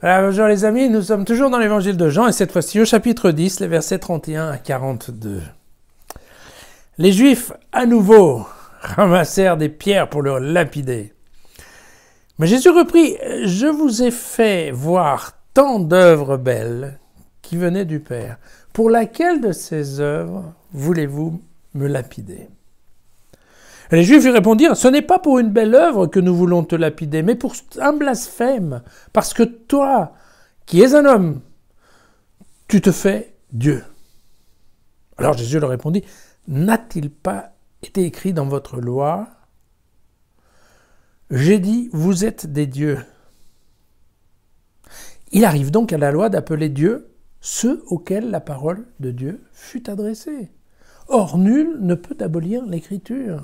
Alors, bonjour les amis, nous sommes toujours dans l'évangile de Jean et cette fois-ci au chapitre 10, les versets 31 à 42. Les Juifs, à nouveau, ramassèrent des pierres pour le lapider. Mais Jésus reprit, « Je vous ai fait voir tant d'œuvres belles qui venaient du Père. Pour laquelle de ces œuvres voulez-vous me lapider ?» Les Juifs lui répondirent, « Ce n'est pas pour une belle œuvre que nous voulons te lapider, mais pour un blasphème, parce que toi, qui es un homme, tu te fais Dieu. » Alors Jésus leur répondit, « N'a-t-il pas été écrit dans votre loi, j'ai dit, vous êtes des dieux. » Il arrive donc à la loi d'appeler Dieu ceux auxquels la parole de Dieu fut adressée. Or, nul ne peut abolir l'Écriture.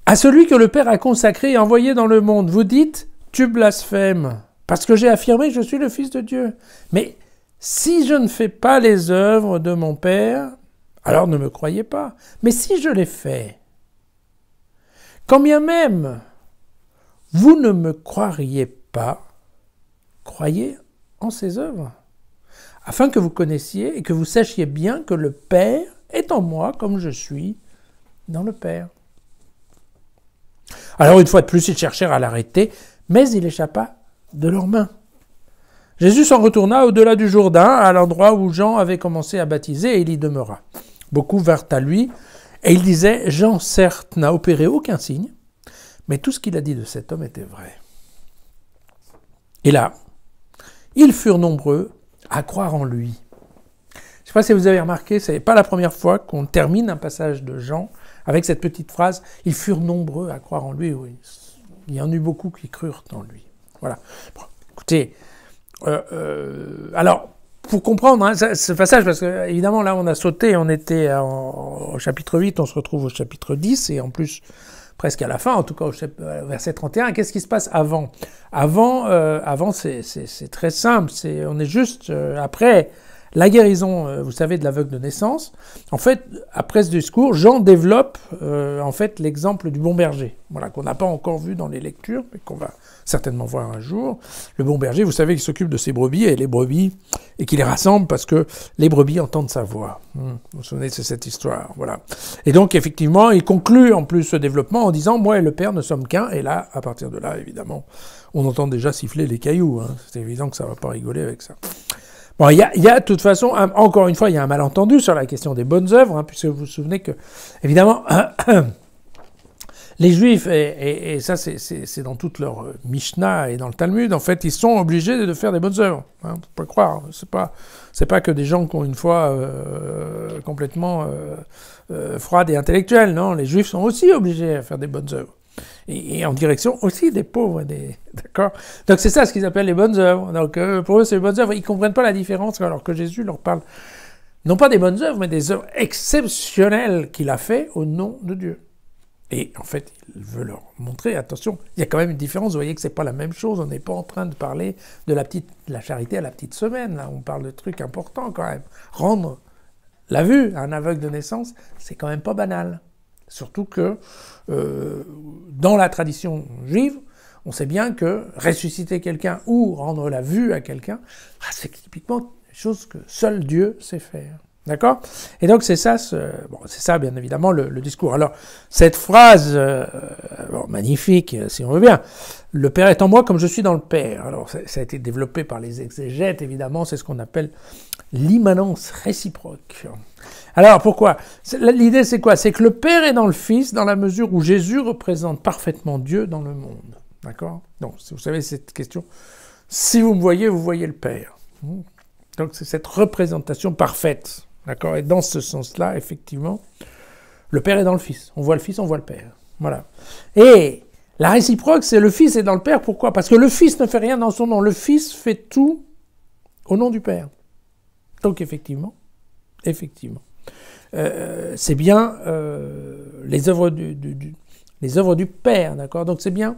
À celui que le Père a consacré et envoyé dans le monde, vous dites, tu blasphèmes, parce que j'ai affirmé que je suis le Fils de Dieu. Mais si je ne fais pas les œuvres de mon Père, alors ne me croyez pas. Mais si je les fais, quand bien même vous ne me croiriez pas, croyez en ces œuvres, afin que vous connaissiez et que vous sachiez bien que le Père est en moi comme je suis dans le Père. Alors une fois de plus, ils cherchèrent à l'arrêter, mais il échappa de leurs mains. Jésus s'en retourna au-delà du Jourdain, à l'endroit où Jean avait commencé à baptiser, et il y demeura. Beaucoup vinrent à lui, et ils disaient, « Jean, certes, n'a opéré aucun signe, mais tout ce qu'il a dit de cet homme était vrai. » Et là, ils furent nombreux à croire en lui. Je ne sais pas si vous avez remarqué, ce n'est pas la première fois qu'on termine un passage de Jean avec cette petite phrase, « Ils furent nombreux à croire en lui ». Oui, il y en eut beaucoup qui crurent en lui. Voilà. Bon, écoutez, alors, pour comprendre ce passage, parce que évidemment là on a sauté, on était au chapitre 8, on se retrouve au chapitre 10, et en plus presque à la fin, en tout cas au verset 31, qu'est-ce qui se passe avant ? Avant c'est très simple, on est juste après la guérison, vous savez, de l'aveugle de naissance. En fait, après ce discours, Jean développe en fait l'exemple du bon berger, voilà, qu'on n'a pas encore vu dans les lectures, mais qu'on va certainement voir un jour. Le bon berger, vous savez, qu'il s'occupe de ses brebis et qui les rassemble parce que les brebis entendent sa voix. Vous vous souvenez de cette histoire, voilà. Et donc, effectivement, il conclut en plus ce développement en disant « Moi et le Père ne sommes qu'un », et là, à partir de là, évidemment, on entend déjà siffler les cailloux. C'est évident que ça ne va pas rigoler avec ça. Bon, il y a de toute façon, encore une fois, il y a un malentendu sur la question des bonnes œuvres, puisque vous vous souvenez que, évidemment, les Juifs, et ça c'est dans toute leur Mishnah et dans le Talmud, en fait, ils sont obligés de faire des bonnes œuvres. On ne peut pas croire. C'est pas que des gens qui ont une foi complètement froide et intellectuelle. Non, les Juifs sont aussi obligés à faire des bonnes œuvres. Et en direction aussi des pauvres, d'accord. Donc c'est ça ce qu'ils appellent les bonnes œuvres. Donc pour eux c'est les bonnes œuvres. Ils comprennent pas la différence alors que Jésus leur parle non pas des bonnes œuvres, mais des œuvres exceptionnelles qu'il a fait au nom de Dieu. Et en fait, il veut leur montrer, attention, il y a quand même une différence. Vous voyez que c'est pas la même chose. On n'est pas en train de parler de la charité à la petite semaine. Là, on parle de trucs importants quand même. Rendre la vue à un aveugle de naissance, c'est quand même pas banal. Surtout que dans la tradition juive, on sait bien que ressusciter quelqu'un ou rendre la vue à quelqu'un, c'est typiquement une chose que seul Dieu sait faire. D'accord ? Et donc c'est ça, c'est ça bien évidemment le discours. Alors cette phrase magnifique, si on veut bien, le Père est en moi comme je suis dans le Père. Alors ça a été développé par les exégètes, évidemment, c'est ce qu'on appelle l'immanence réciproque. Alors pourquoi ? L'idée c'est quoi ? C'est que le Père est dans le Fils dans la mesure où Jésus représente parfaitement Dieu dans le monde. D'accord ? Donc vous savez cette question, si vous me voyez, vous voyez le Père. Donc c'est cette représentation parfaite. D'accord ? Et dans ce sens-là, effectivement, le Père est dans le Fils. On voit le Fils, on voit le Père. Voilà. Et la réciproque, c'est le Fils est dans le Père. Pourquoi ? Parce que le Fils ne fait rien dans son nom. Le Fils fait tout au nom du Père. Donc effectivement, c'est bien les œuvres du Père. D'accord ? Donc c'est bien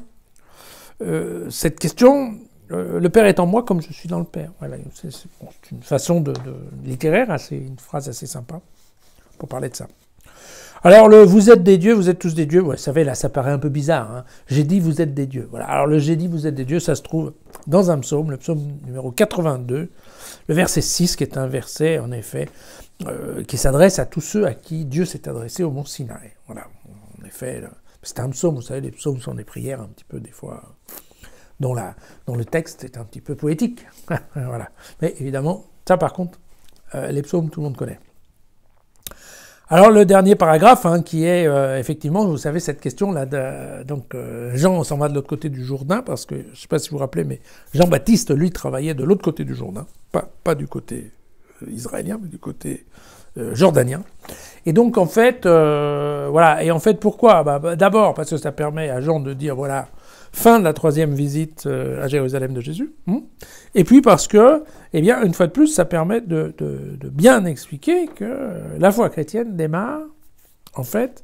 cette question... le Père est en moi comme je suis dans le Père. Voilà, c'est une façon littéraire, une phrase assez sympa pour parler de ça. Alors, le vous êtes des dieux, vous êtes tous des dieux, ouais, vous savez, là, ça paraît un peu bizarre. Hein. J'ai dit vous êtes des dieux. Voilà. Alors, le j'ai dit vous êtes des dieux, ça se trouve dans un psaume, le psaume numéro 82, le verset 6, qui est un verset, en effet, qui s'adresse à tous ceux à qui Dieu s'est adressé au mont Sinaï. Voilà. En effet, c'est un psaume, vous savez, les psaumes sont des prières un petit peu, des fois, dont le texte est un petit peu poétique. Voilà. Mais évidemment, ça, par contre, les psaumes, tout le monde connaît. Alors le dernier paragraphe, hein, qui est effectivement, vous savez, cette question-là, donc Jean s'en va de l'autre côté du Jourdain, parce que, je ne sais pas si vous vous rappelez, mais Jean-Baptiste, lui, travaillait de l'autre côté du Jourdain, pas du côté israélien, mais du côté jordanien. Et donc, en fait, voilà, et en fait, pourquoi ? D'abord, parce que ça permet à Jean de dire, voilà, fin de la 3e visite à Jérusalem de Jésus. Et puis parce que, eh bien, une fois de plus, ça permet de bien expliquer que la foi chrétienne démarre, en fait,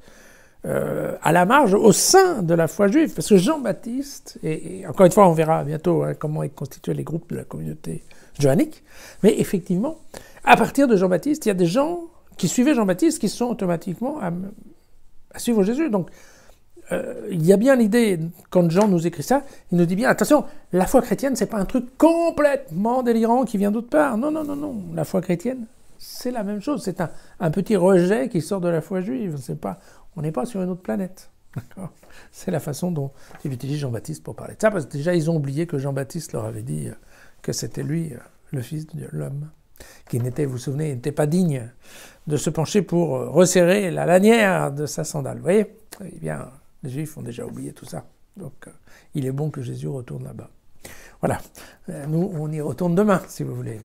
à la marge, au sein de la foi juive. Parce que Jean-Baptiste, et encore une fois, on verra bientôt hein, comment est constitué les groupes de la communauté johannique, mais effectivement, à partir de Jean-Baptiste, il y a des gens qui suivaient Jean-Baptiste qui sont automatiquement à suivre Jésus. Donc, il y a bien l'idée, quand Jean nous écrit ça, il nous dit bien, attention, la foi chrétienne, c'est pas un truc complètement délirant qui vient d'autre part. Non, non, non, non. La foi chrétienne, c'est la même chose. C'est un petit rejet qui sort de la foi juive. On n'est pas sur une autre planète. D'accord ? C'est la façon dont il utilise Jean-Baptiste pour parler de ça, parce que déjà, ils ont oublié que Jean-Baptiste leur avait dit que c'était lui, le Fils de l'homme, qui n'était, vous vous souvenez, n'était pas digne de se pencher pour resserrer la lanière de sa sandale. Vous voyez ? Eh bien, les Juifs ont déjà oublié tout ça. Donc, il est bon que Jésus retourne là-bas. Voilà. Nous, on y retourne demain, si vous voulez.